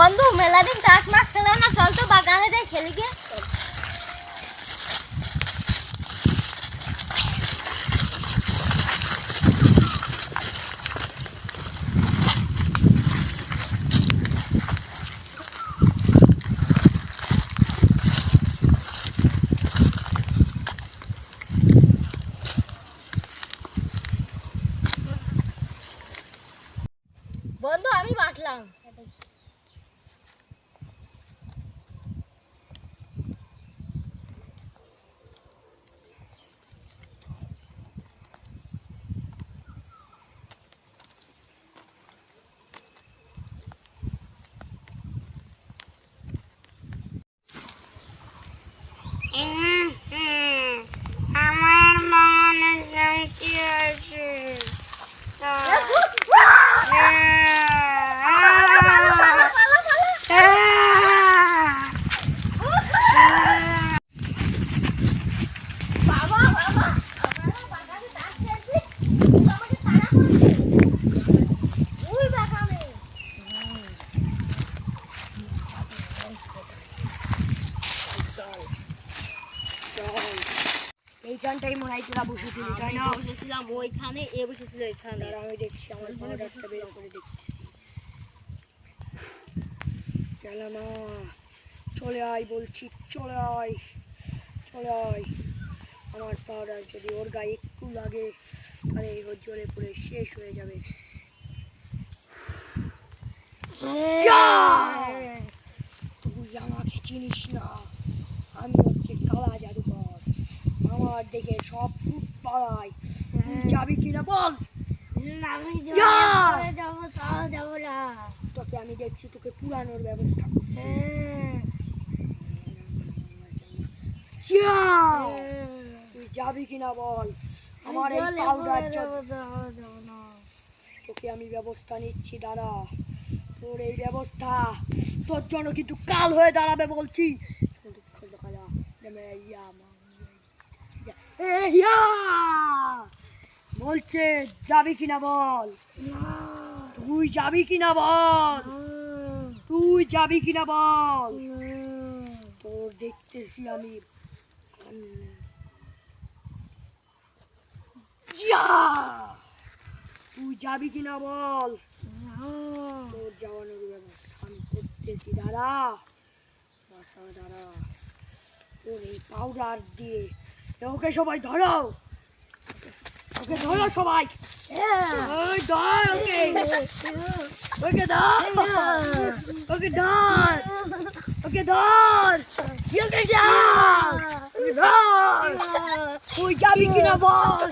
বন্ধু মেলা দিন চাষ মাছ খেলে না, চল তো বাগানে যাই খেলি গিয়ে। বন্ধু আমি বাটলাম। আমার মনে শান্তি আছে। এইখানটাই মনে হয় তোরা বসেছিলি, তাই না? বসেছিলাম ওইখানে, এ বসেছিল এখানে। আর আমি দেখছি আমার পাউডারটা বের করে দেখছি। চল না, চলে আয় বলছি, চলে আয়, চলে আয়। আমার পাউডার যদি ওর গায়ে একটু লাগে তাহলে ওর জ্বলে পড়ে শেষ হয়ে যাবে। তুই আমাকে চিনিস না, আমি হচ্ছে কালা জাদুকর। আমার দেখে সব ভূত পালায়। তুই যাবি কিনা বল? আমি যাবো, তাও যাবো না। তোকে আমি দেখছি, তোকে পুরানোর ব্যবস্থা করছি। তুই যাবি কিনা বল? আমার এই পাউডার তোকে আমি ব্যবস্থা নিচ্ছি, দাঁড়া। তোর এই ব্যবস্থা তোর জন্য কিন্তু কাল হয়ে দাঁড়াবে বলছি। বলছে যাবি কিনা বল? তুই যাবি কিনা বল? তুই যাবি কিনা বল? তোর দেখতেছি আমি। তুই যাবি কিনা বল? তোর যাওয়ানোর ব্যবস্থা আমি করতেছি, দাঁড়া দাঁড়া। তোর এই পাউডার দিয়ে ওকে সবাই ধরো, ওকে ধরো সবাই। ধর ওকে, ওকে ধর, ওকে ধর, ওকে ধর, ওকে ধর। তুই যাবি কিনা বল?